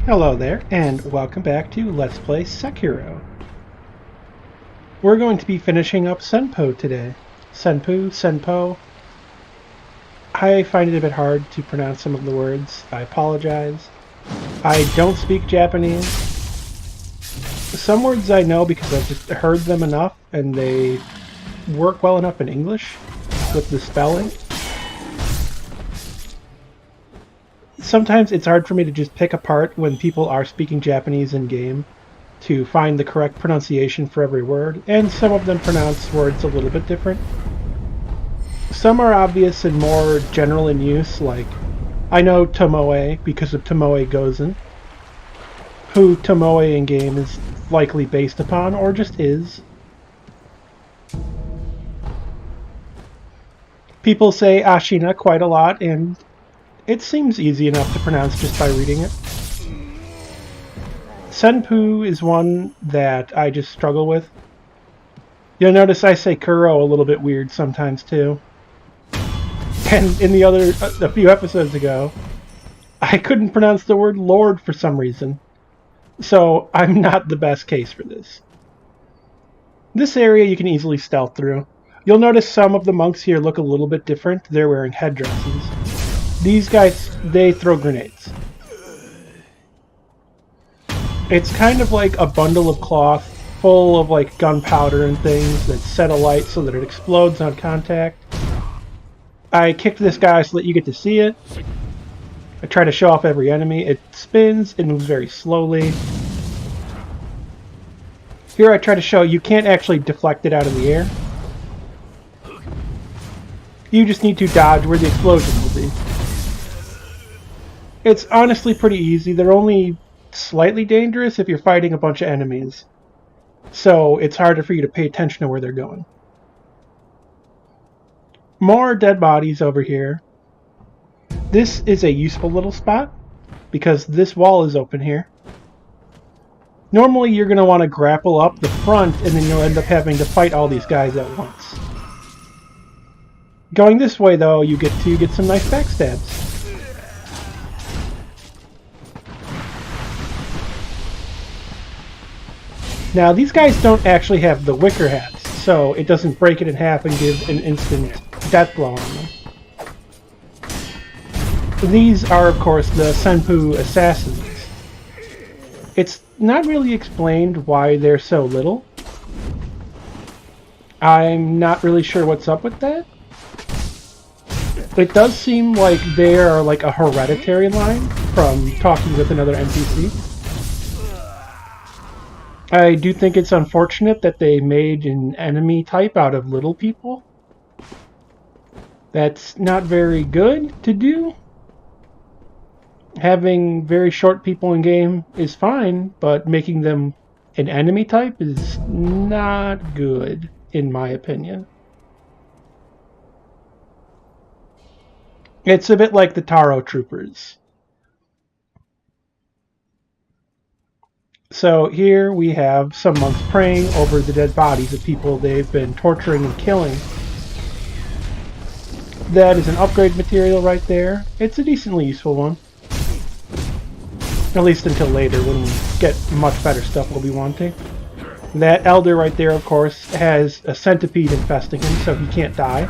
Hello there, and welcome back to Let's Play Sekiro. We're going to be finishing up Senpou today. Senpou. I find it a bit hard to pronounce some of the words. I apologize. I don't speak Japanese. Some words I know because I've just heard them enough, and they work well enough in English with the spelling. Sometimes it's hard for me to just pick apart when people are speaking Japanese in-game to find the correct pronunciation for every word, and some of them pronounce words a little bit different. Some are obvious and more general in use, like I know Tomoe because of Tomoe Gozen, who Tomoe in-game is likely based upon, or just is. People say Ashina quite a lot, and it seems easy enough to pronounce just by reading it. Senpou is one that I just struggle with. You'll notice I say Kuro a little bit weird sometimes too. And in a few episodes ago, I couldn't pronounce the word Lord for some reason. So I'm not the best case for this. This area you can easily stealth through. You'll notice some of the monks here look a little bit different. They're wearing headdresses. These guys, they throw grenades. It's kind of like a bundle of cloth full of like gunpowder and things that set alight so that it explodes on contact. I kicked this guy so that you get to see it. I try to show off every enemy. It spins, it moves very slowly. Here I try to show you can't actually deflect it out of the air. You just need to dodge where the explosion will be. It's honestly pretty easy. They're only slightly dangerous if you're fighting a bunch of enemies. So it's harder for you to pay attention to where they're going. More dead bodies over here. This is a useful little spot because this wall is open here. Normally you're going to want to grapple up the front and then you'll end up having to fight all these guys at once. Going this way though, you get to get some nice backstabs. Now, these guys don't actually have the wicker hats, so it doesn't break it in half and give an instant death blow on them. These are, of course, the Senpou assassins. It's not really explained why they're so little. I'm not really sure what's up with that. It does seem like they are like a hereditary line from talking with another NPC. I do think it's unfortunate that they made an enemy type out of little people. That's not very good to do. Having very short people in game is fine, but making them an enemy type is not good, in my opinion. It's a bit like the Taro Troopers. So here we have some monks praying over the dead bodies of people they've been torturing and killing. That is an upgrade material right there. It's a decently useful one. At least until later when we get much better stuff we'll be wanting. That elder right there, of course, has a centipede infesting him, so he can't die.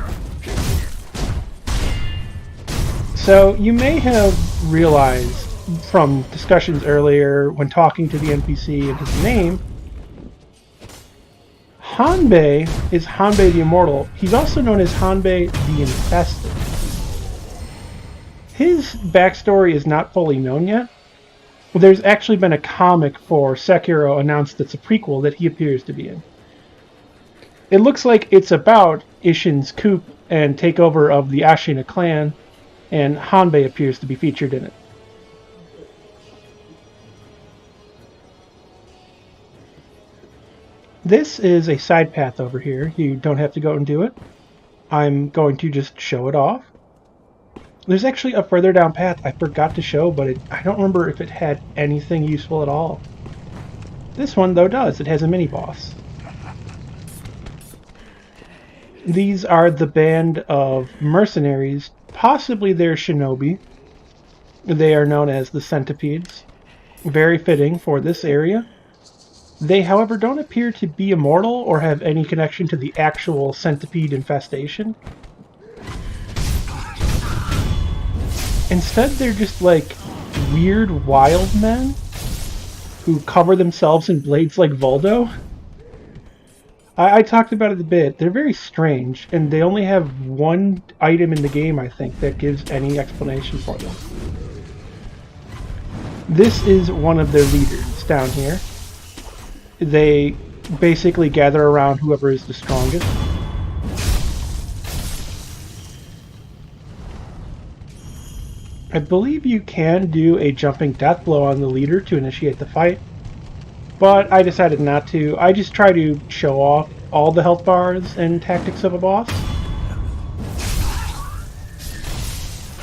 So you may have realized from discussions earlier when talking to the NPC and his name, Hanbei is Hanbei the Immortal. He's also known as Hanbei the Infested. His backstory is not fully known yet. There's actually been a comic for Sekiro announced that's a prequel that he appears to be in. It looks like it's about Ishin's coup and takeover of the Ashina clan, and Hanbei appears to be featured in it. This is a side path over here. You don't have to go and do it. I'm going to just show it off. There's actually a further down path I forgot to show, but I don't remember if it had anything useful at all. This one, though, does. It has a mini-boss. These are the band of mercenaries. Possibly they're shinobi. They are known as the Centipedes. Very fitting for this area. They, however, don't appear to be immortal or have any connection to the actual centipede infestation. Instead, they're just like weird wild men who cover themselves in blades like Voldo. I talked about it a bit. They're very strange, and they only have one item in the game, I think, that gives any explanation for them. This is one of their leaders down here. They basically gather around whoever is the strongest. I believe you can do a jumping death blow on the leader to initiate the fight, but I decided not to. I just try to show off all the health bars and tactics of a boss.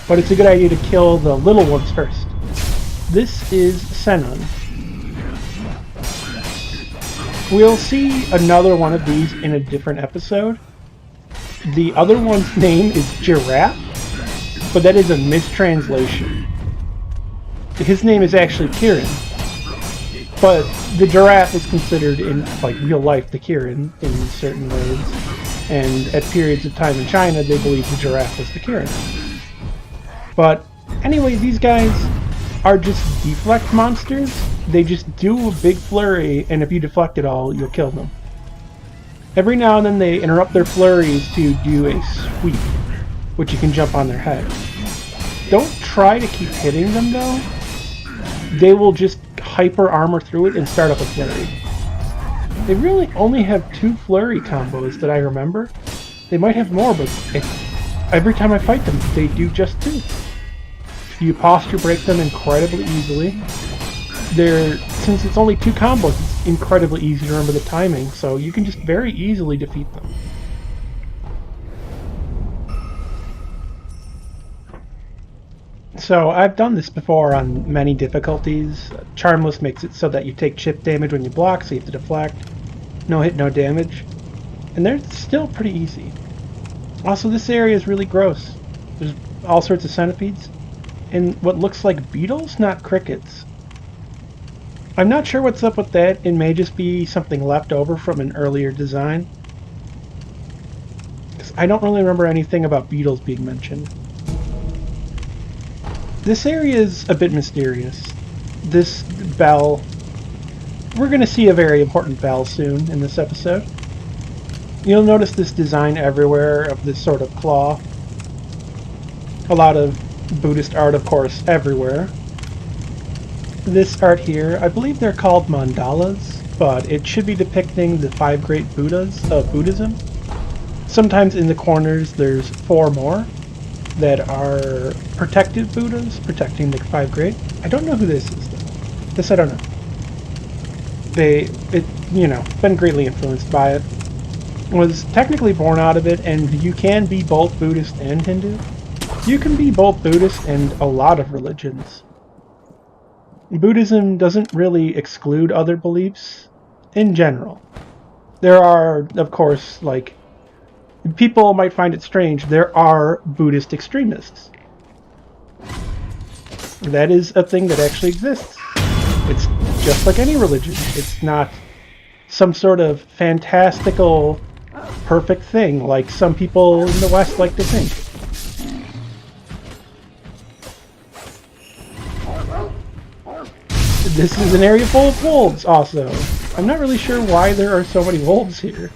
But it's a good idea to kill the little ones first. This is Senun. We'll see another one of these in a different episode. The other one's name is Giraffe, but that is a mistranslation. His name is actually Kirin, but the giraffe is considered in like real life the Kirin in certain ways, and at periods of time in China they believe the giraffe was the Kirin. But anyway, these guys are just deflect monsters. They just do a big flurry, and if you deflect it all, you'll kill them. Every now and then they interrupt their flurries to do a sweep, which you can jump on their head. Don't try to keep hitting them though. They will just hyper armor through it and start up a flurry. They really only have 2 flurry combos that I remember. They might have more, but every time I fight them, they do just 2. You posture break them incredibly easily. Since it's only 2 combos, it's incredibly easy to remember the timing, so you can just very easily defeat them. So I've done this before on many difficulties. Charmless makes it so that you take chip damage when you block, so you have to deflect. No hit, no damage. And they're still pretty easy. Also, this area is really gross. There's all sorts of centipedes. And what looks like beetles, not crickets. I'm not sure what's up with that. It may just be something left over from an earlier design. 'Cause I don't really remember anything about beetles being mentioned. This area is a bit mysterious. This bell... We're going to see a very important bell soon in this episode. You'll notice this design everywhere of this sort of claw. A lot of Buddhist art, of course, everywhere. This art here, I believe they're called mandalas, but it should be depicting the 5 great Buddhas of Buddhism. Sometimes in the corners there's 4 more that are protective Buddhas, protecting the 5 great. I don't know who this is, though. This I don't know. Been greatly influenced by it. Was technically born out of it, and you can be both Buddhist and Hindu. You can be both Buddhist and a lot of religions. Buddhism doesn't really exclude other beliefs, in general. There are, of course, people might find it strange, there are Buddhist extremists. That is a thing that actually exists. It's just like any religion. It's not some sort of fantastical, perfect thing like some people in the West like to think. This is an area full of wolves, also. I'm not really sure why there are so many wolves here.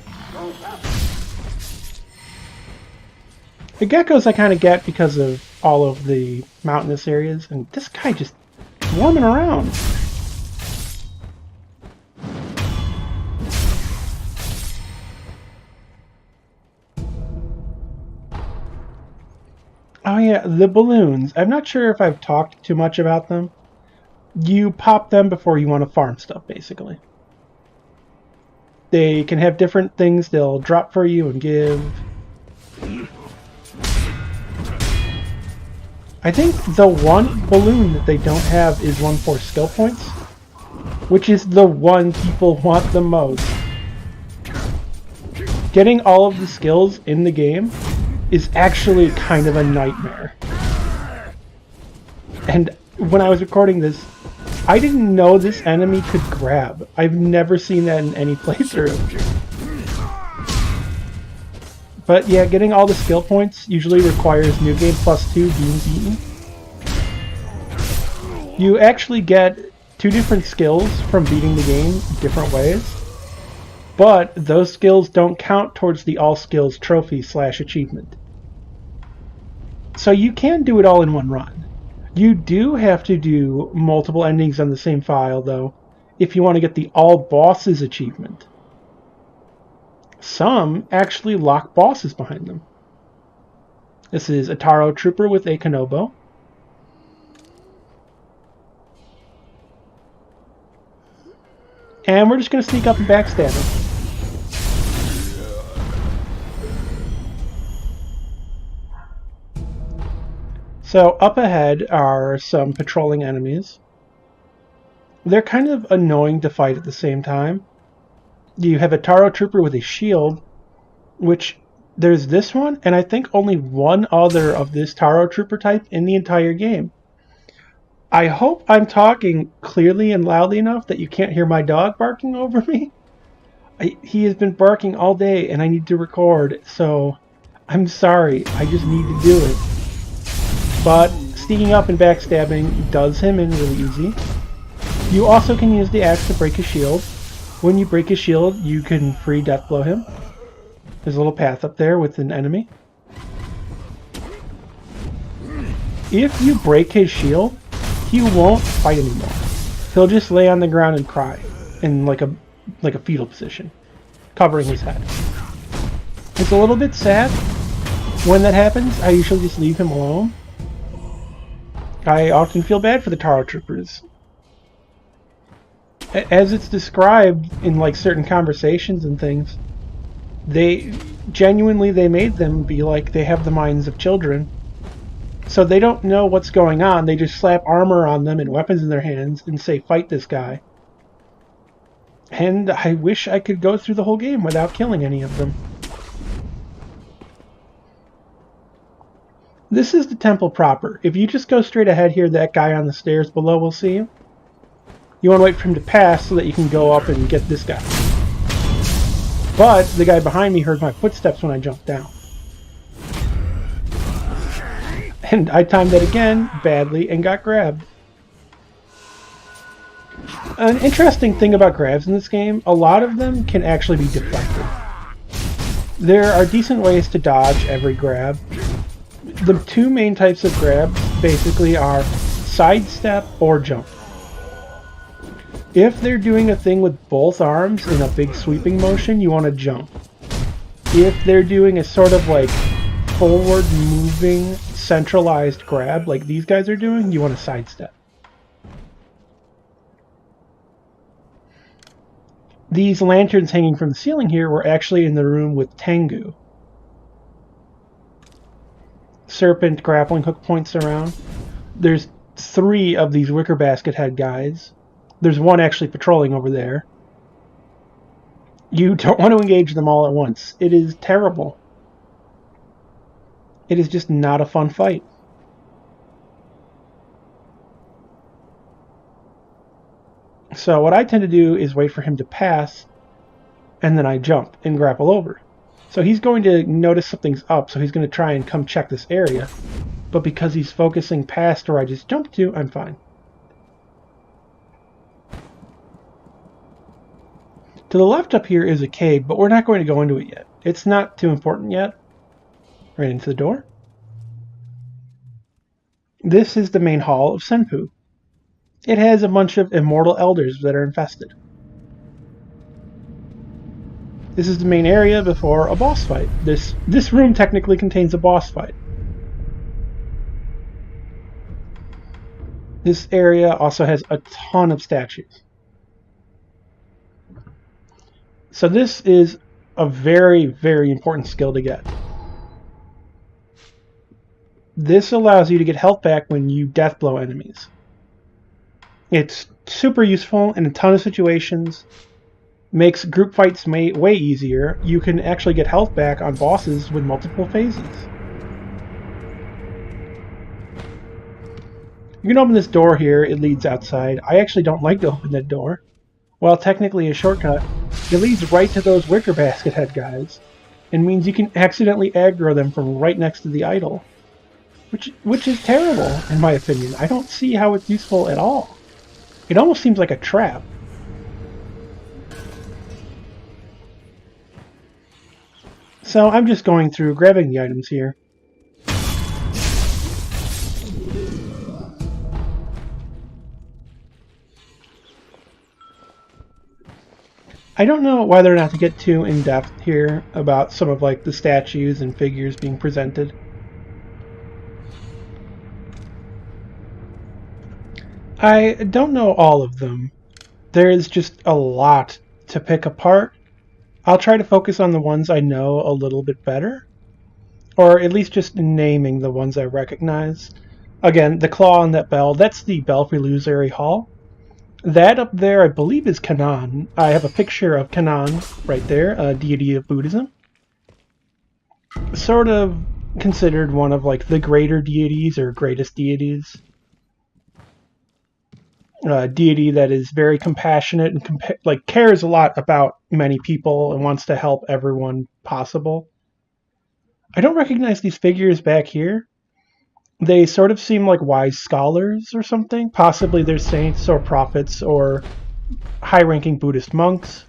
The geckos I kind of get because of all of the mountainous areas, and this guy just swarming around. Oh yeah, the balloons. I'm not sure if I've talked too much about them. You pop them before you want to farm stuff, basically. They can have different things they'll drop for you and give. I think the one balloon that they don't have is one for skill points, which is the one people want the most. Getting all of the skills in the game is actually kind of a nightmare. And when I was recording this, I didn't know this enemy could grab. I've never seen that in any playthrough. But yeah, getting all the skill points usually requires New Game +2 being beaten. You actually get 2 different skills from beating the game different ways, but those skills don't count towards the All Skills trophy / achievement. So you can do it all in one run. You do have to do multiple endings on the same file, though, if you want to get the All Bosses achievement. Some actually lock bosses behind them. This is a Taro Trooper with a Kanobo. And we're just going to sneak up and backstab him. So up ahead are some patrolling enemies. They're kind of annoying to fight at the same time. You have a Taro Trooper with a shield, which there's this one, and I think only one other of this Taro Trooper type in the entire game. I hope I'm talking clearly and loudly enough that you can't hear my dog barking over me. He has been barking all day and I need to record, so I'm sorry, I just need to do it. But sneaking up and backstabbing does him in really easy. You also can use the axe to break his shield. When you break his shield, you can free death blow him. There's a little path up there with an enemy. If you break his shield, he won't fight anymore. He'll just lay on the ground and cry in like a fetal position, covering his head. It's a little bit sad when that happens. I usually just leave him alone. I often feel bad for the Taro Troopers. As it's described in like certain conversations and things, they made them be like they have the minds of children. So they don't know what's going on. They just slap armor on them and weapons in their hands and say, fight this guy. And I wish I could go through the whole game without killing any of them. This is the temple proper. If you just go straight ahead here, that guy on the stairs below will see you. You want to wait for him to pass so that you can go up and get this guy. But the guy behind me heard my footsteps when I jumped down. And I timed that again badly and got grabbed. An interesting thing about grabs in this game, a lot of them can actually be deflected. There are decent ways to dodge every grab. The 2 main types of grabs basically are sidestep or jump. If they're doing a thing with both arms in a big sweeping motion, you want to jump. If they're doing a sort of like forward moving centralized grab like these guys are doing, you want to sidestep. These lanterns hanging from the ceiling here were actually in the room with Tengu. Serpent grappling hook points around. There's 3 of these wicker basket head guys. There's one actually patrolling over there. You don't want to engage them all at once. It is terrible. It is just not a fun fight. So what I tend to do is wait for him to pass, and then I jump and grapple over. So he's going to notice something's up, so he's going to try and come check this area. But because he's focusing past where I just jumped to, I'm fine. To the left up here is a cave, but we're not going to go into it yet. It's not too important yet. Right into the door. This is the main hall of Senpou. It has a bunch of immortal elders that are infested. This is the main area before a boss fight. This room technically contains a boss fight. This area also has a ton of statues. So this is a very, very important skill to get. This allows you to get health back when you death blow enemies. It's super useful in a ton of situations. Makes group fights way easier. You can actually get health back on bosses with multiple phases. You can open this door here, it leads outside. I actually don't like to open that door. While technically a shortcut, it leads right to those wicker basket head guys, and means you can accidentally aggro them from right next to the idol. Which is terrible, in my opinion. I don't see how it's useful at all. It almost seems like a trap. So I'm just going through, grabbing the items here. I don't know whether or not to get too in-depth here about some of like the statues and figures being presented. I don't know all of them. There's just a lot to pick apart. I'll try to focus on the ones I know a little bit better, or at least just naming the ones I recognize. Again, the claw on that bell, that's the Belfry Illusory Hall. That up there, I believe, is Kanan. I have a picture of Kanan right there, a deity of Buddhism. Sort of considered one of like the greater deities or greatest deities. Deity that is very compassionate and like cares a lot about many people and wants to help everyone possible. I don't recognize these figures back here. They sort of seem like wise scholars or something. Possibly they're saints or prophets or high-ranking Buddhist monks.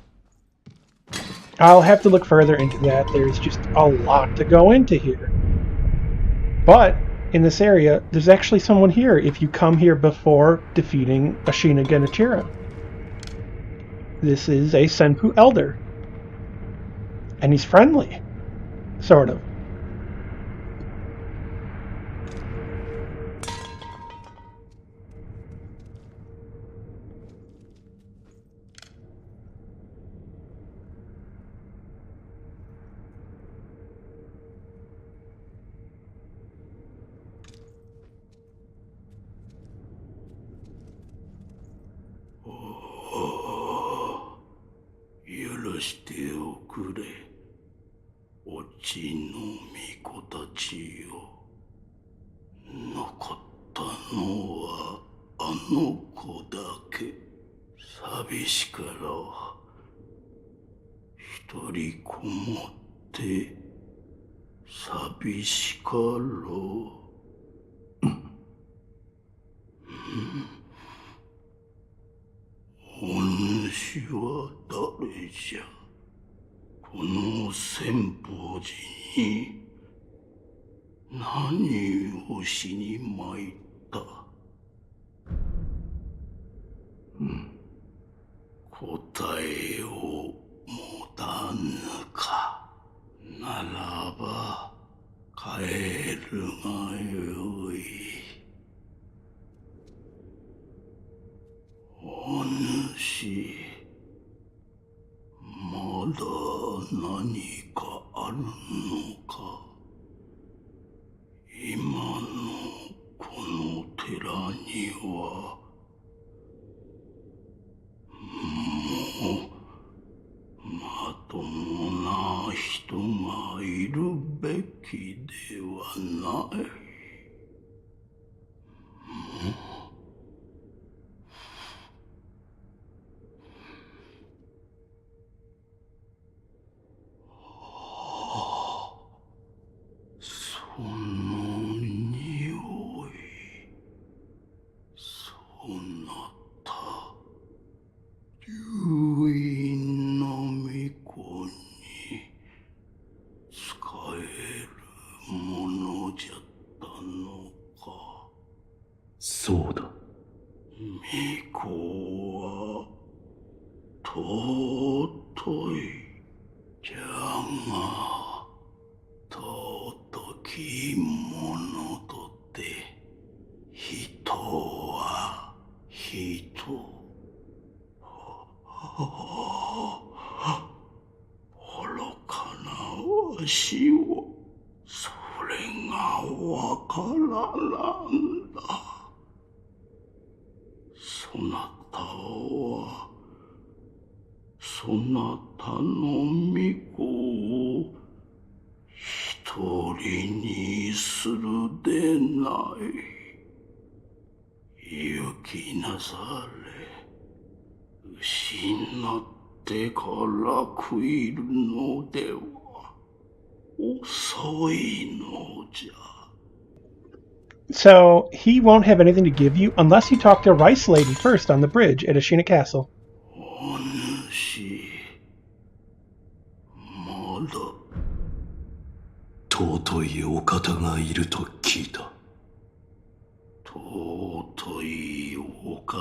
I'll have to look further into that. There's just a lot to go into here. But in this area, there's actually someone here if you come here before defeating Ashina Genichiro. This is a Senpou elder. And he's friendly. Sort of. 行きなされ。失ってから食いるのでは遅いのじゃ。So he won't have anything to give you unless you talk to Rice Lady first on the bridge at Ashina Castle. お主、まだ尊いお方がいると聞いた。尊いお方。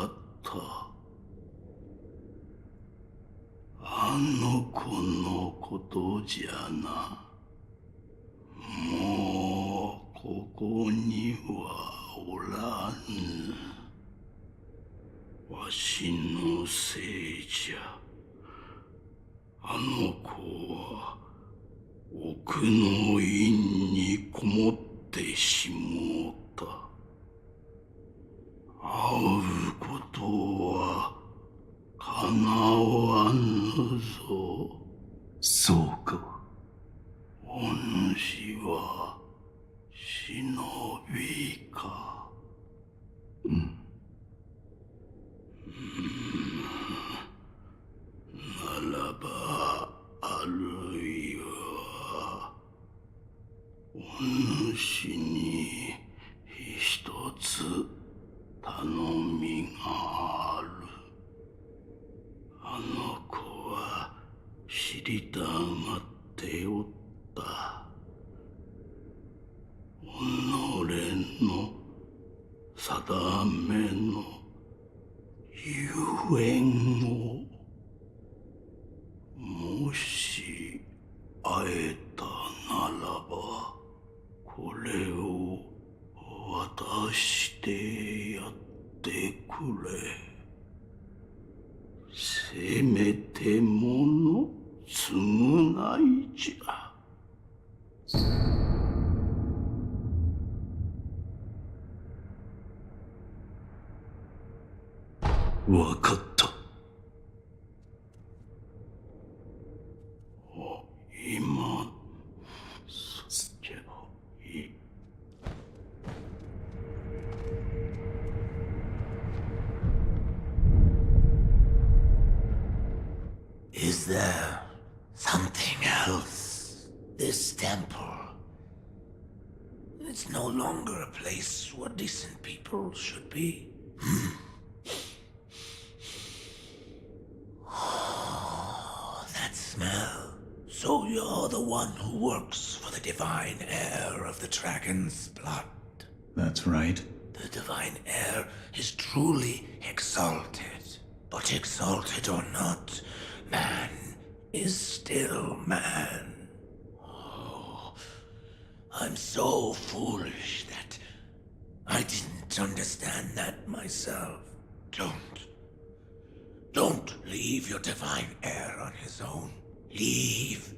あの子のことじゃな。もうここにはおらぬ。わしのせいじゃ。あの子は奥の院にこもってしもうた。会うことはかなわぬぞ。そうか。お主は忍びか。ならばあるいはお主に一つ頼みがある。あの子は知りたがっておった。己の定めのゆえんを。もし会えたならばこれを渡してやってくれ。せめてもの償いじゃ。わかった。今そじゃいい。Is there something else? This temple. It's no longer a place where decent people should be. Oh, that smell. So you're the one who works for the divine heir of the dragon's blood. That's right. The divine heir is truly exalted. But exalted or not, man is still man. Oh, I'm so foolish that I didn't understand that myself. Don't leave your divine heir on his own. Leave.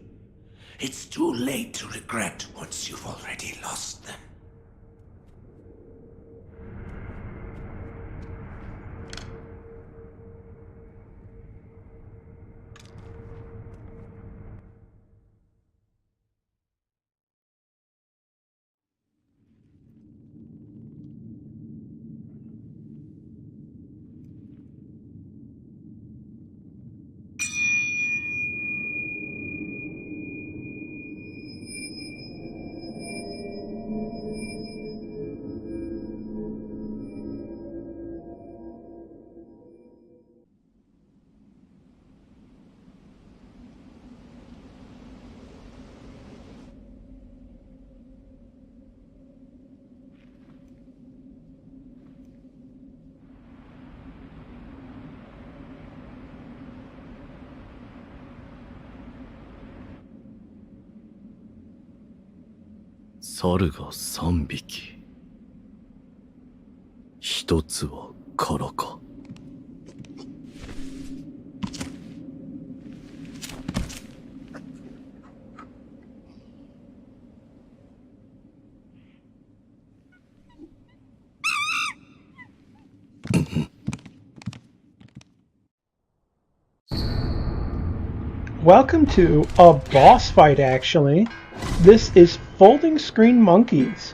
It's too late to regret once you've already lost them.猿が3匹。一つは空か。Welcome to a boss fight, actually. This is Folding Screen Monkees.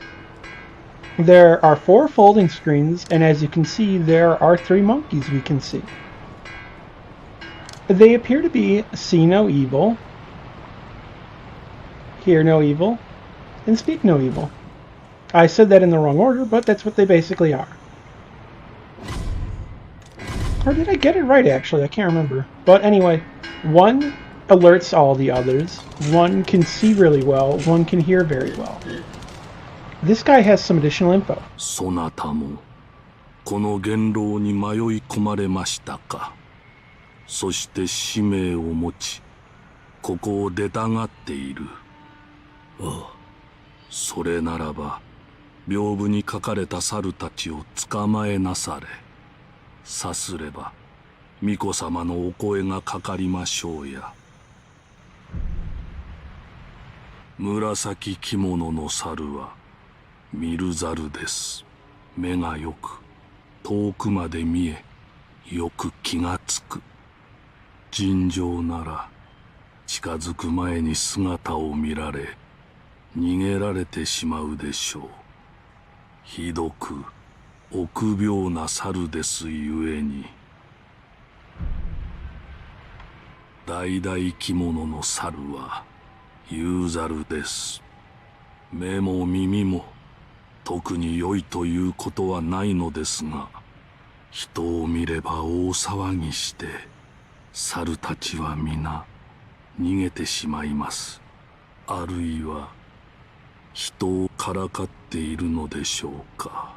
There are 4 folding screens, and as you can see, there are 3 monkeys we can see. They appear to be see no evil, hear no evil, and speak no evil. I said that in the wrong order, but that's what they basically are. Or did I get it right, actually? I can't remember. But anyway, one alerts all the others, one can see really well, one can hear very well. This guy has some additional info. そなたもこの元老に迷い込まれましたか。そして使命を持ち、ここを出たがっている。ああ、それならば、屏風に書かれた猿たちを捕まえなされ。さすれば、巫女様のお声がかかりましょうや。紫着物の猿は、見る猿です。目がよく、遠くまで見え、よく気がつく。尋常なら、近づく前に姿を見られ、逃げられてしまうでしょう。ひどく、臆病な猿ですゆえに。橙着物の猿は、有猿です。目も耳も、特に良いということはないのですが、人を見れば大騒ぎして、猿たちは皆逃げてしまいます。あるいは人をからかっているのでしょうか。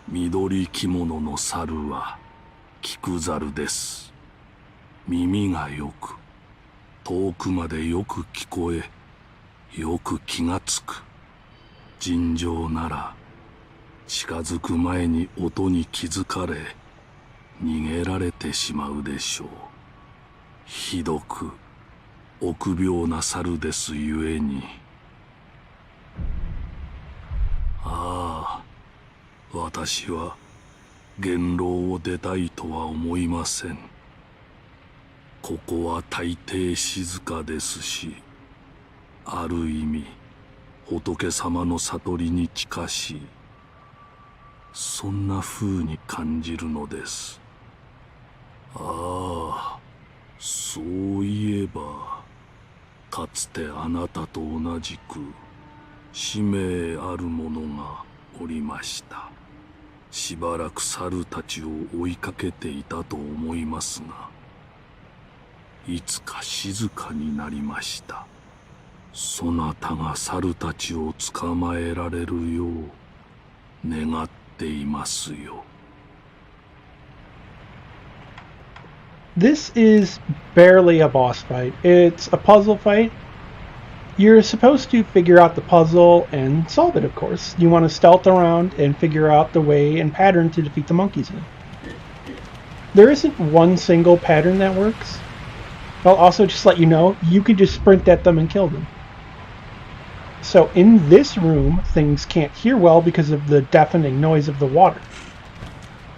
緑着物の猿は菊猿です。耳がよく、遠くまでよく聞こえ、よく気がつく。尋常なら近づく前に音に気づかれ、逃げられてしまうでしょう。ひどく臆病な猿ですゆえに。ああ、私は元老を出たいとは思いません。ここは大抵静かですし、ある意味仏様の悟りに近しい、そんな風に感じるのです。ああ、そういえば、かつてあなたと同じく使命ある者がおりました。しばらく猿たちを追いかけていたと思いますが、いつか静かになりました。そなたが猿たちを捕まえられるよう願っていますよ。This is barely a boss fight. It's a puzzle fight. You're supposed to figure out the puzzle and solve it, of course. You want to stealth around and figure out the way and pattern to defeat the monkeys in. There isn't one single pattern that works. I'll also just let you know, you could just sprint at them and kill them. So in this room, things can't hear well because of the deafening noise of the water.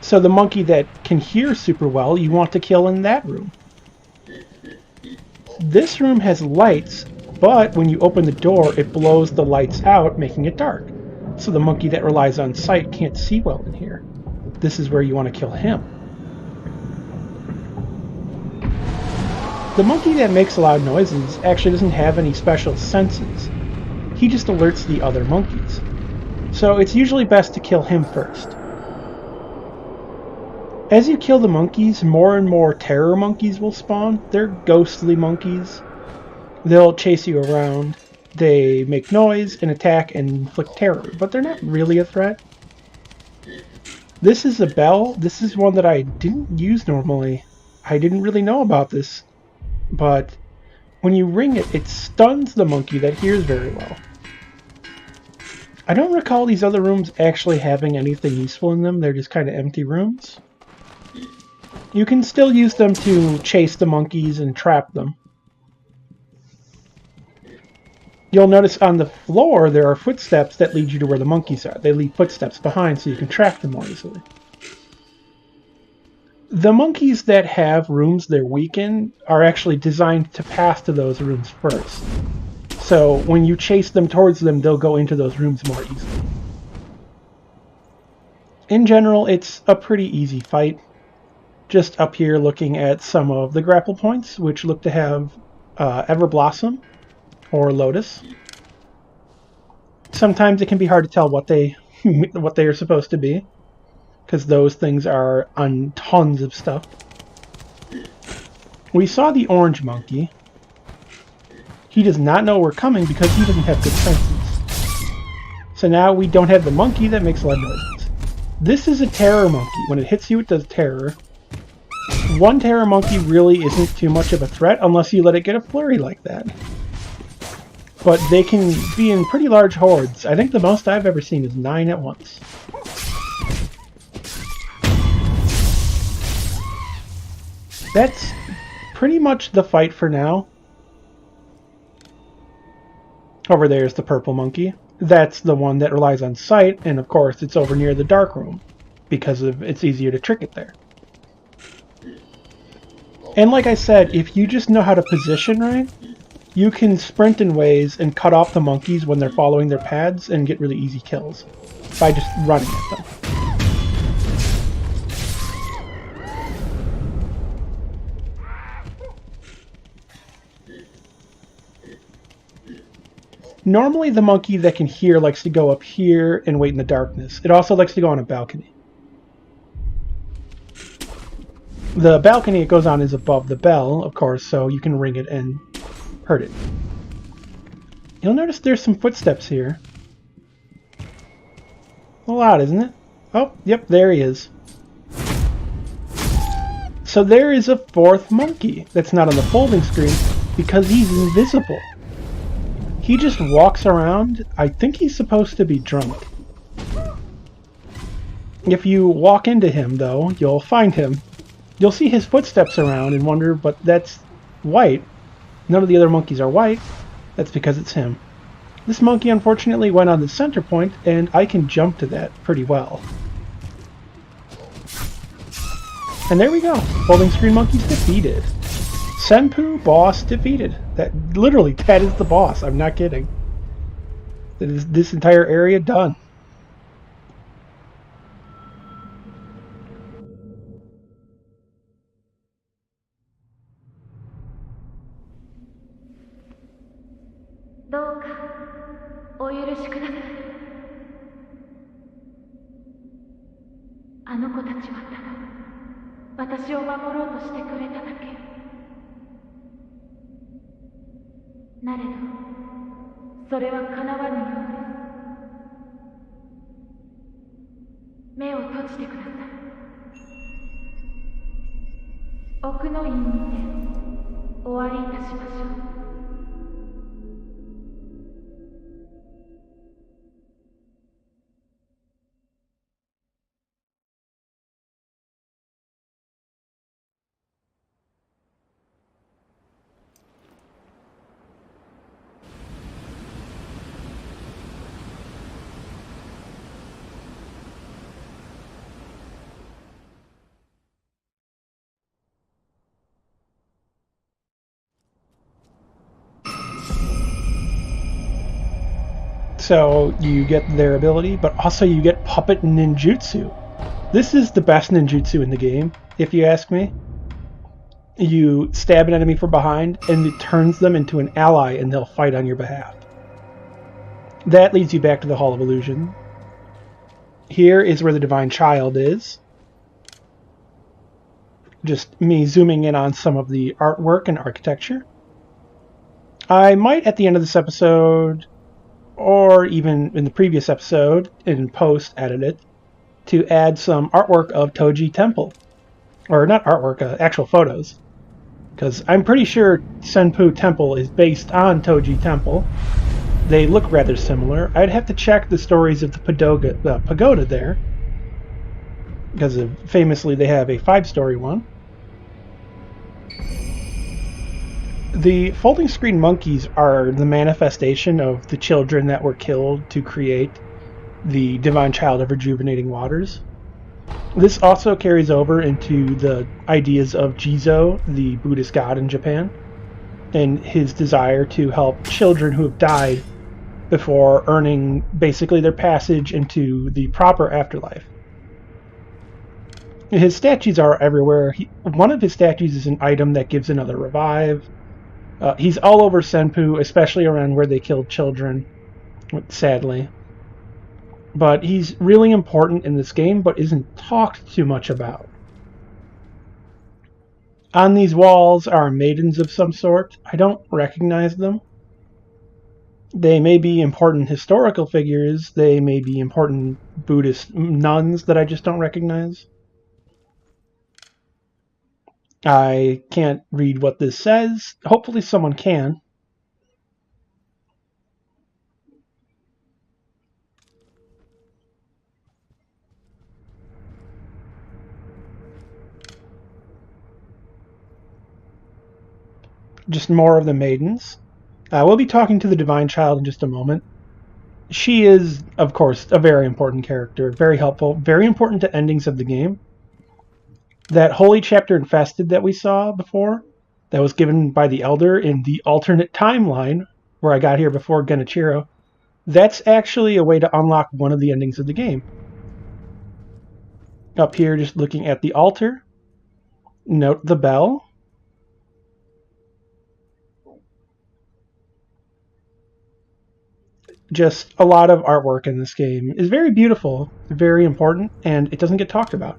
So the monkey that can hear super well, you want to kill in that room. This room has lights, but when you open the door, it blows the lights out, making it dark. So the monkey that relies on sight can't see well in here. This is where you want to kill him. The monkey that makes loud noises actually doesn't have any special senses. He just alerts the other monkeys. So it's usually best to kill him first. As you kill the monkeys, more and more terror monkeys will spawn. They're ghostly monkeys. They'll chase you around. They make noise and attack and inflict terror, but they're not really a threat. This is a bell. This is one that I didn't use normally. I didn't really know about this, but when you ring it, it stuns the monkey that hears very well. I don't recall these other rooms actually having anything useful in them. They're just kind of empty rooms. You can still use them to chase the monkeys and trap them. You'll notice on the floor there are footsteps that lead you to where the monkeys are. They leave footsteps behind so you can track them more easily. The monkeys that have rooms they're weak in are actually designed to pass to those rooms first. So when you chase them towards them, they'll go into those rooms more easily. In general, it's a pretty easy fight. Just up here looking at some of the grapple points, which look to have Everblossom or Lotus. Sometimes it can be hard to tell what they are supposed to be, because those things are on tons of stuff. We saw the orange monkey. He does not know we're coming because he doesn't have good senses. So now we don't have the monkey that makes loud noises. This is a terror monkey. When it hits you, it does terror. One terror monkey really isn't too much of a threat unless you let it get a flurry like that. But they can be in pretty large hordes. I think the most I've ever seen is 9 at once. That's pretty much the fight for now. Over there is the purple monkey. That's the one that relies on sight, and of course it's over near the dark room because it's easier to trick it there. And like I said, if you just know how to position right, you can sprint in ways and cut off the monkeys when they're following their paths and get really easy kills by just running at them. Normally the monkey that can hear likes to go up here and wait in the darkness. It also likes to go on a balcony. The balcony it goes on is above the bell, of course, so you can ring it and hurt it. You'll notice there's some footsteps here. A little odd, isn't it? Oh, yep, there he is. So there is a fourth monkey that's not on the folding screen because he's invisible. He just walks around. I think he's supposed to be drunk. If you walk into him, though, you'll find him. You'll see his footsteps around and wonder, but that's white. None of the other monkeys are white. That's because it's him. This monkey, unfortunately, went on the center point, and I can jump to that pretty well. And there we go. Folding screen monkeys defeated. Senpou boss defeated. That is the boss. I'm not kidding. That is this entire area done. So you get their ability, but also you get Puppet Ninjutsu. This is the best ninjutsu in the game, if you ask me. You stab an enemy from behind, and it turns them into an ally, and they'll fight on your behalf. That leads you back to the Hall of Illusion. Here is where the Divine Child is. Just me zooming in on some of the artwork and architecture. I might, at the end of this episode, or even in the previous episode, in post, edit it, to add some artwork of Toji Temple. Or not artwork, actual photos. Because I'm pretty sure Senpou Temple is based on Toji Temple. They look rather similar. I'd have to check the stories of the Pagoda there. Because famously they have a 5-story one. The folding screen monkeys are the manifestation of the children that were killed to create the Divine Child of Rejuvenating Waters. This also carries over into the ideas of Jizo, the Buddhist god in Japan. and his desire to help children who have died before earning basically their passage into the proper afterlife. His statues are everywhere. One of his statues is an item that gives another revive. He's all over Senpou, especially around where they killed children, sadly. But he's really important in this game, but isn't talked too much about. On these walls are maidens of some sort. I don't recognize them. They may be important historical figures. They may be important Buddhist nuns that I just don't recognize. I can't read what this says. Hopefully someone can. Just more of the maidens. We'll be talking to the Divine Child in just a moment. She is, of course, a very important character, very helpful, very important to endings of the game. That holy chapter infested that we saw before, that was given by the Elder in the alternate timeline, where I got here before Genichiro, that's actually a way to unlock one of the endings of the game. Up here, just looking at the altar, note the bell. Just a lot of artwork in this game is very beautiful, very important, and it doesn't get talked about.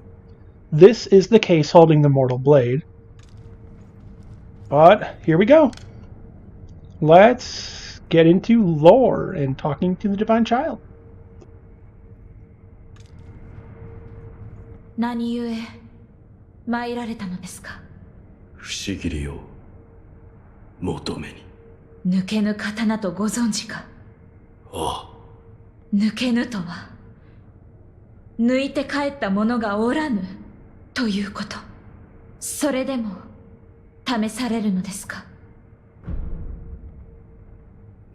This is the case holding the Mortal Blade. But here we go. Let's get into lore and talking to the Divine Child. 何故参られたのですか。不思議りを求めに。抜けぬ刀とご存知か。ああ。抜けぬとは抜いて帰った者がおらぬということ。それでも試されるのですか。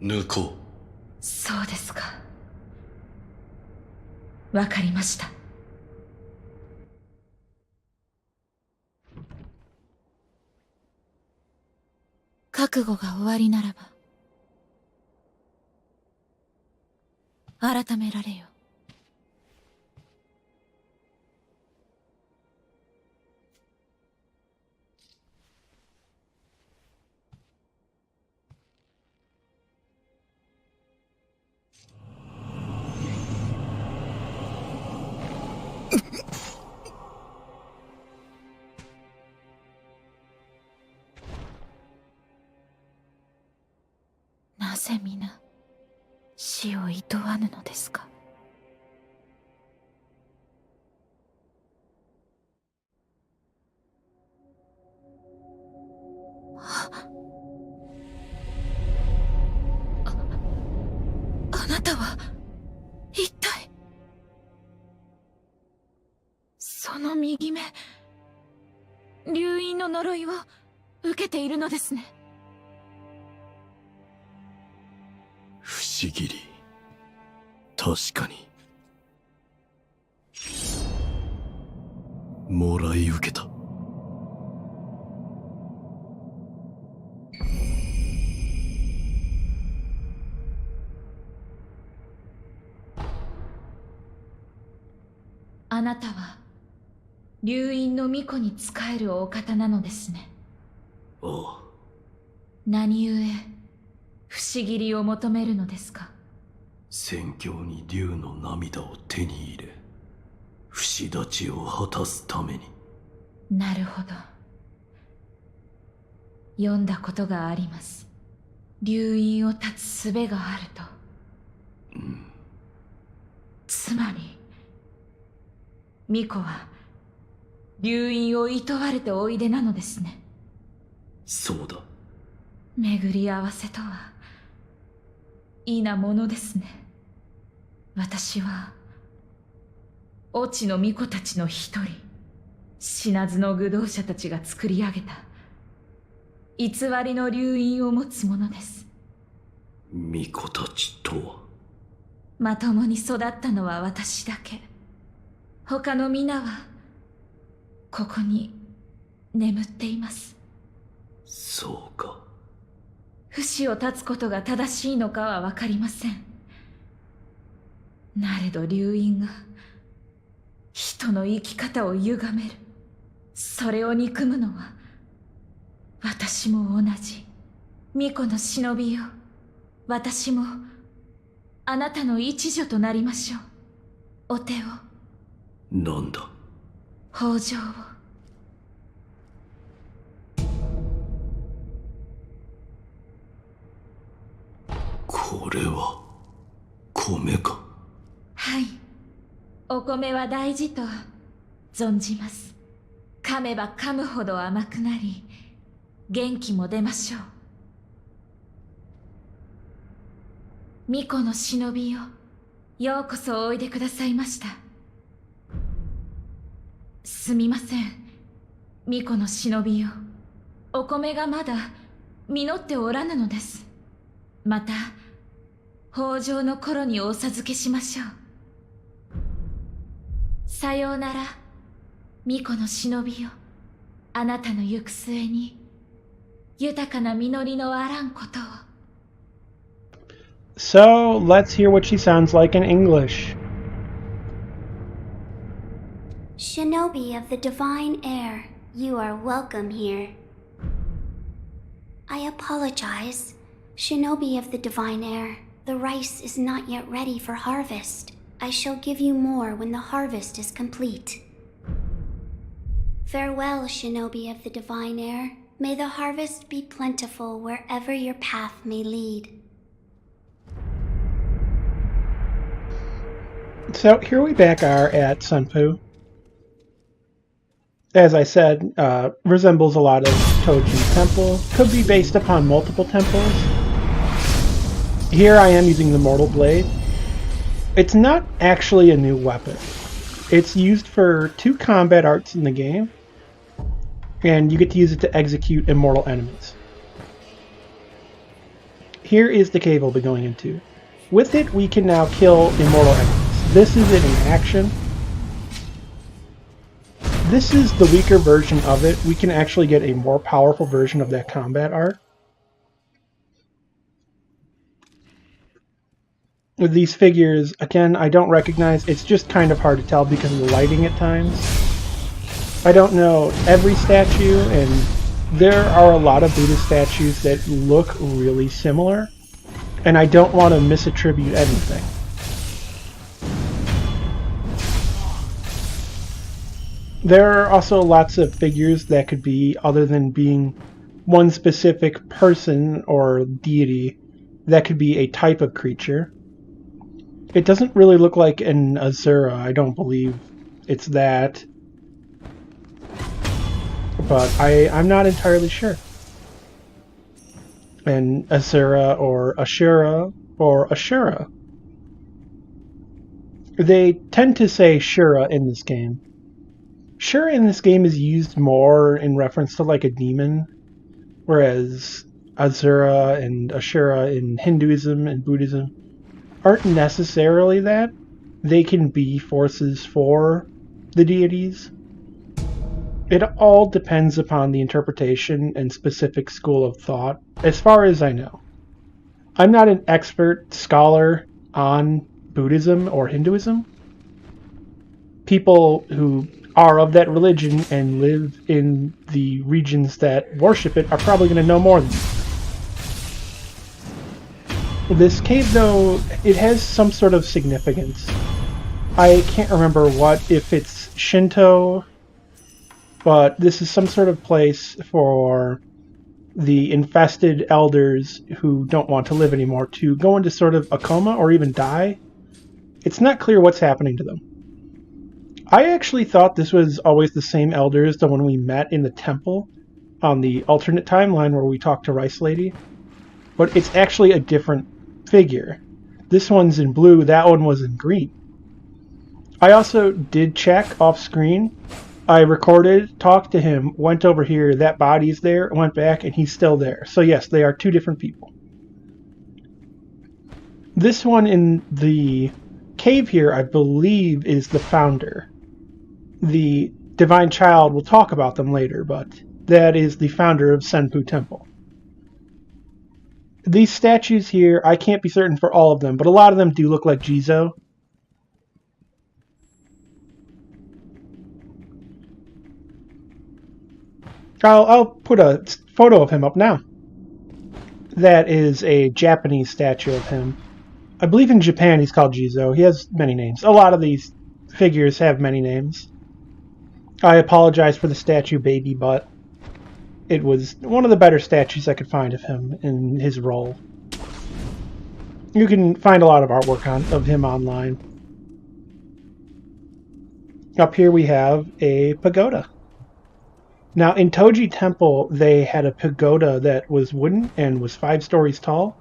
抜こう。そうですか。わかりました。覚悟が終わりならば改められよ。なぜ皆死を厭わぬのですか。あなたは一体。その右目、流因の呪いを受けているのですね。不思議り。確かに。もらい受けた。あなたは流因の巫女に仕えるお方なのですね。ああ。何故不思議りを求めるのですか。宣教に竜の涙を手に入れ、不死立ちを果たすために。なるほど。読んだことがあります。流因を断つ術があると。うん。つまり巫女は流因を厭われておいでなのですね。そうだ。巡り合わせとは異なものですね。私は越智の巫女たちの一人、死なずの愚道者たちが作り上げた偽りの流因を持つ者です。巫女たちとは。まともに育ったのは私だけ。他の皆はここに眠っています。そうか。不死を断つことが正しいのかはわかりません。なれど流因が人の生き方を歪める。それを憎むのは私も同じ。巫女の忍びよ、私もあなたの一女となりましょう。お手を。なんだ。北条を。これは米か。はい、お米は大事と存じます。噛めば噛むほど甘くなり、元気も出ましょう。巫女の忍びよ、ようこそおいでくださいました。すみません、巫女の忍びよ。お米がまだ実っておらぬのです。また北条の頃にお授けしましょう。さようなら、巫女の忍びよ。あなたの行く末に豊かな実りのあらんことを。So, let's hear what she sounds like in English. Shinobi of the divine air, you are welcome here. I apologize. Shinobi of the divine air, the rice is not yet ready for harvest. I shall give you more when the harvest is complete. Farewell, Shinobi of the divine air. May the harvest be plentiful wherever your path may lead. So here we back are at Senpou. As I said, resembles a lot of Tojin's temple. Could be based upon multiple temples. Here I am using the Mortal Blade. It's not actually a new weapon. It's used for 2 combat arts in the game, and you get to use it to execute immortal enemies. Here is the cave we'll be going into. With it, we can now kill immortal enemies. This is it in action. This is the weaker version of it. We can actually get a more powerful version of that combat art. With these figures, again, I don't recognize. It's just kind of hard to tell because of the lighting at times. I don't know every statue, and there are a lot of Buddha statues that look really similar, and I don't want to misattribute anything. There are also lots of figures that could be, other than being one specific person or deity, that could be a type of creature. It doesn't really look like an Asura. I don't believe it's that. But I'm not entirely sure. An Asura or Ashura or Ashura. They tend to say Shura in this game. Shura in this game is used more in reference to like a demon, whereas Asura and Ashura in Hinduism and Buddhism aren't necessarily that. They can be forces for the deities. It all depends upon the interpretation and specific school of thought, as far as I know. I'm not an expert scholar on Buddhism or Hinduism. People who are of that religion and live in the regions that worship it are probably going to know more than me. This cave, though, it has some sort of significance. I can't remember what, if it's Shinto, but this is some sort of place for the infested elders who don't want to live anymore to go into sort of a coma or even die. It's not clear what's happening to them. I actually thought this was always the same elders, the one we met in the temple on the alternate timeline where we talked to Rice Lady, but it's actually a different figure. This one's in blue, that one was in green. I also did check off screen. I recorded, talked to him, went over here, that body's there, went back, and he's still there. So yes, they are 2 different people. This one in the cave here, I believe, is the founder. The Divine Child, we'll talk about them later, but that is the founder of Senpou Temple. These statues here, I can't be certain for all of them, but a lot of them do look like Jizo. I'll put a photo of him up now. That is a Japanese statue of him. I believe in Japan he's called Jizo. He has many names. A lot of these figures have many names. I apologize for the statue baby, but it was one of the better statues I could find of him in his role. You can find a lot of artwork of him online. Up here we have a pagoda. Now, in Toji Temple, they had a pagoda that was wooden and was 5 stories tall.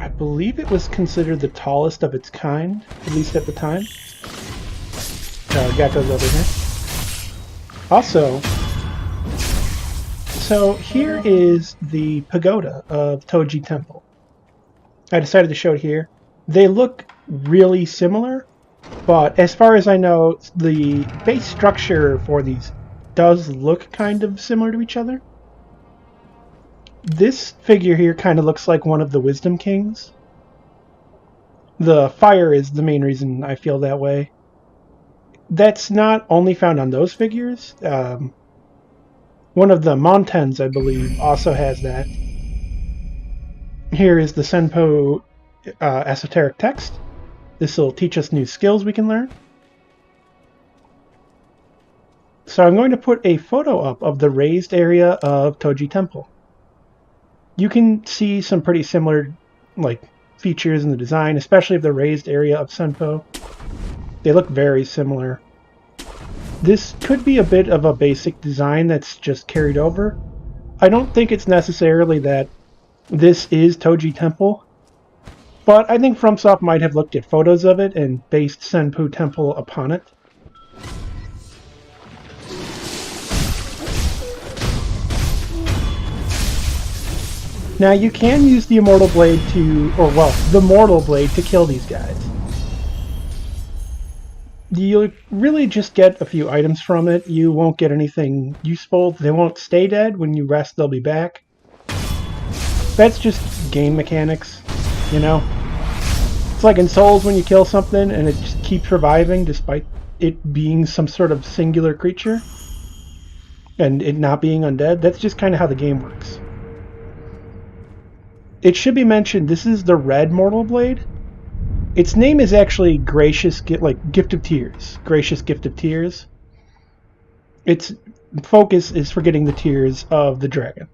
I believe it was considered the tallest of its kind, at least at the time. Gecko's over here. Also, so here is the pagoda of Toji Temple. I decided to show it here. They look really similar, but as far as I know, the base structure for these does look kind of similar to each other. This figure here kind of looks like one of the Wisdom Kings. The fire is the main reason I feel that way. That's not only found on those figures. One of the Montens, I believe, also has that. Here is the Senpou esoteric text. This will teach us new skills we can learn. So I'm going to put a photo up of the raised area of Toji Temple. You can see some pretty similar features in the design, especially of the raised area of Senpou. They look very similar. This could be a bit of a basic design that's just carried over. I don't think it's necessarily that this is Toji Temple, but I think FromSoft might have looked at photos of it and based Senpou Temple upon it. Now you can use the Immortal Blade the Mortal Blade to kill these guys. You'll really just get a few items from it. You won't get anything useful. They won't stay dead. When you rest, they'll be back. That's just game mechanics, you know? It's like in Souls when you kill something and it just keeps reviving despite it being some sort of singular creature and it not being undead. That's just kind of how the game works. It should be mentioned, this is the red Mortal Blade. Its name is actually Gracious, Gift of Tears. Gracious Gift of Tears. Its focus is for getting the tears of the dragon.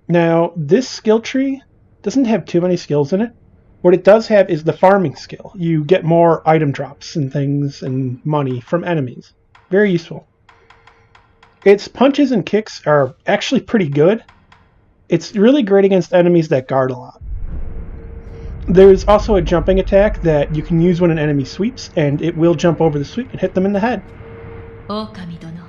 Now, this skill tree doesn't have too many skills in it. What it does have is the farming skill. You get more item drops and things and money from enemies. Very useful. Its punches and kicks are actually pretty good. It's really great against enemies that guard a lot. There's also a jumping attack that you can use when an enemy sweeps, and it will jump over the sweep and hit them in the head. Okami dono.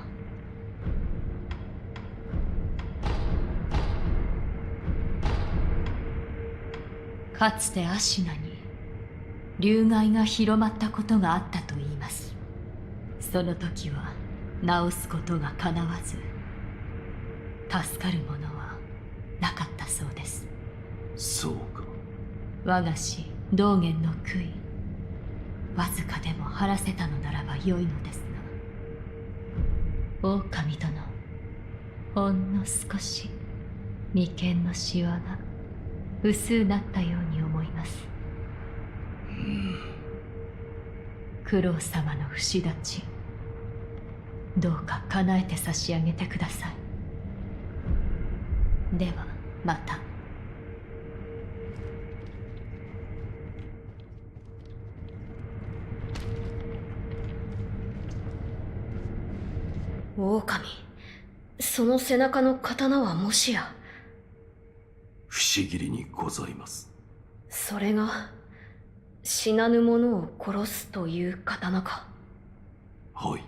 かつてアシュナに流害が広まったことがあったと言います。その時は治すことが叶わず、助かるものはなかったそうです。そうか。我が師道元の悔い、わずかでも晴らせたのならば良いのですが、狼殿、ほんの少し眉間のシワが薄なったように思います。九郎様の不死立ち、どうか叶えて差し上げてください。ではまた。狼、その背中の刀はもしや。不思議にございます。それが死なぬ者を殺すという刀か。はい、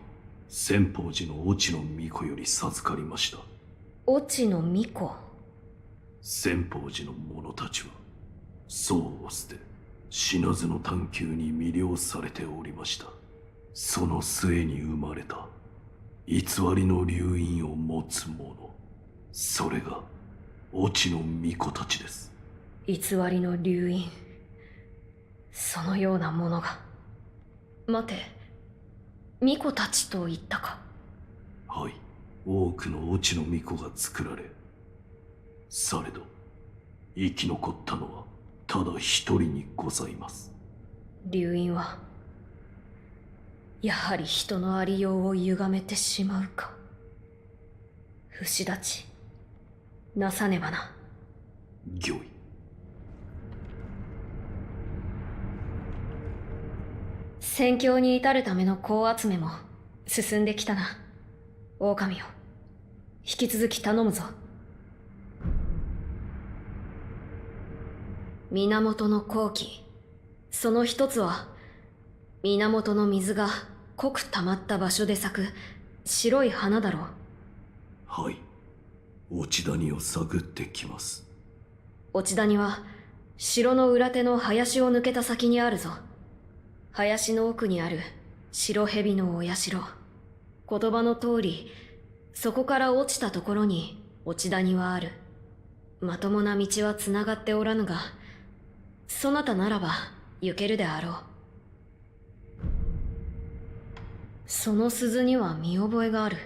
仙宝寺の越智の巫女より授かりました。越智の巫女。仙宝寺の者たちは僧を捨て死なずの探求に魅了されておりました。その末に生まれた偽りの流因を持つ者、それがオチの巫女たちです。偽りの流因。そのようなものが。待て、巫女たちと言ったか。はい、多くのオチの巫女が作られ、されど生き残ったのはただ一人にございます。流因はやはり人のありようを歪めてしまうか。不死立ちなさねばな。御意。戦況に至るための功集めも進んできたな。狼よ、引き続き頼むぞ。源の好機、その一つは源の水が濃く溜まった場所で咲く白い花だろう。はい、落ち谷を探ってきます。落ち谷は城の裏手の林を抜けた先にあるぞ。林の奥にある白蛇のお社。言葉の通り、そこから落ちたところに落ち谷はある。まともな道はつながっておらぬが、そなたならば行けるであろう。その鈴には見覚えがある。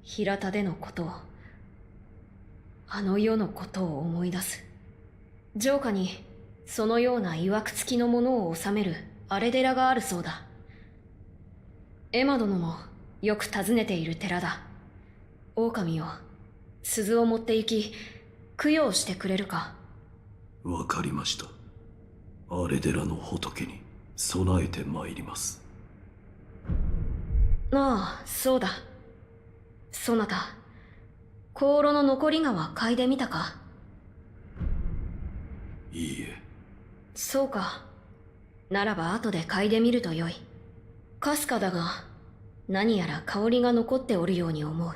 平田でのことを、あの世のことを思い出す。城下にそのような曰く付きのものを収める荒れ寺があるそうだ。エマ殿もよく訪ねている寺だ。狼よ、鈴を持って行き供養してくれるか。わかりました。荒れ寺の仏に備えて参ります。ああ、そうだ。そなた、香炉の残り香は嗅いでみたか。いいえ。そうか。ならば後で嗅いでみるとよい。かすかだが、何やら香りが残っておるように思う。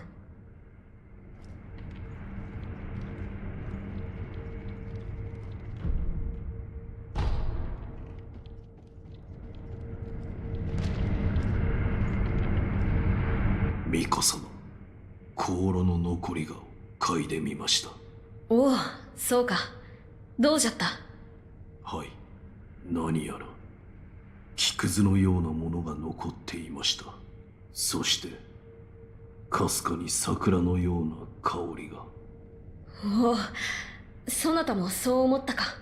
巫女様、香炉の残り香を嗅いでみました。おお、そうか。どうじゃった。はい、何やら木くずのようなものが残っていました。そしてかすかに桜のような香りが。おお、そなたもそう思ったか。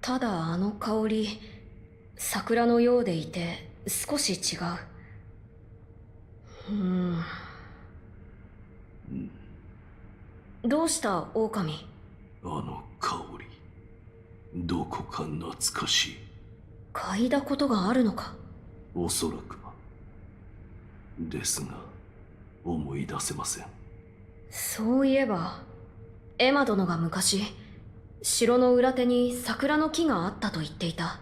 ただあの香り、桜のようでいて少し違う。どうした狼。あの香り、どこか懐かしい。嗅いだことがあるのか。おそらくは。ですが思い出せません。そういえばエマ殿が昔城の裏手に桜の木があったと言っていた。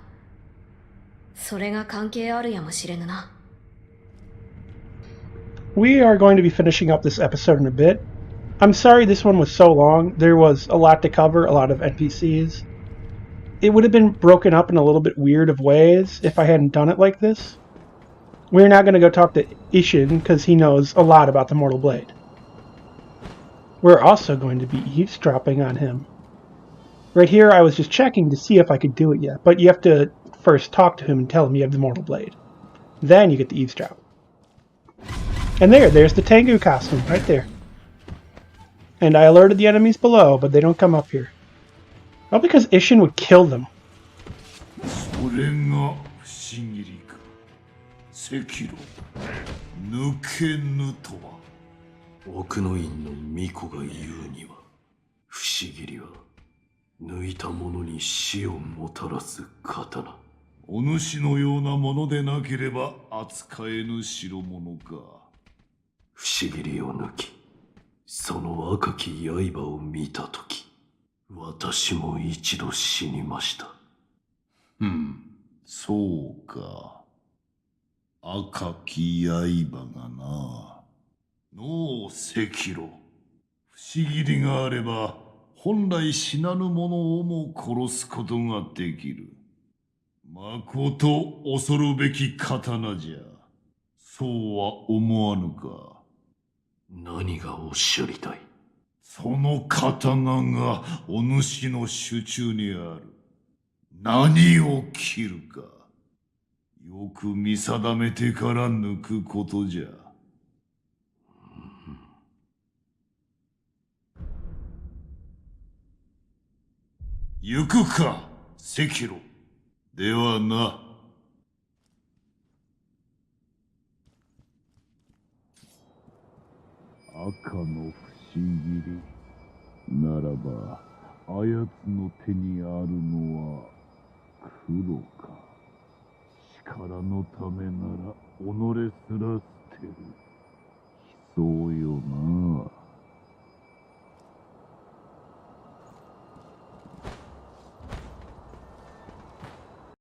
それが関係あるやもしれぬな。We are going to be finishing up this episode in a bit. I'm sorry this one was so long. There was a lot to cover, a lot of NPCs. It would have been broken up in a little bit weird of ways if I hadn't done it like this. We're now going to go talk to Ishin because he knows a lot about the Mortal Blade. We're also going to be eavesdropping on him. Right here I was just checking to see if I could do it yet, but you have to first talk to him and tell him you have the Mortal Blade. Then you get the eavesdrop. And there's the Tengu costume, right there. And I alerted the enemies below, but they don't come up here. All because Ishin would kill them. それが不思議か。赤炉、抜けぬとは。奥の院の巫女が言うには、不思議は抜いた者に死をもたらす刀。お主のようなものでなければ扱えぬ代物か。不思議を抜き、その赤き刃を見たとき、私も一度死にました。そうか。赤き刃がな。のう、赤炉。不思議があれば、本来死なぬ者をも殺すことができる。まこと恐るべき刀じゃ。そうは思わぬか。何がおっしゃりたい。その刀がお主の手中にある。何を切るか、よく見定めてから抜くことじゃ。行くか、赤炉。ではな。赤の不思議ならば、あやつの手にあるのは黒か。力のためなら己すら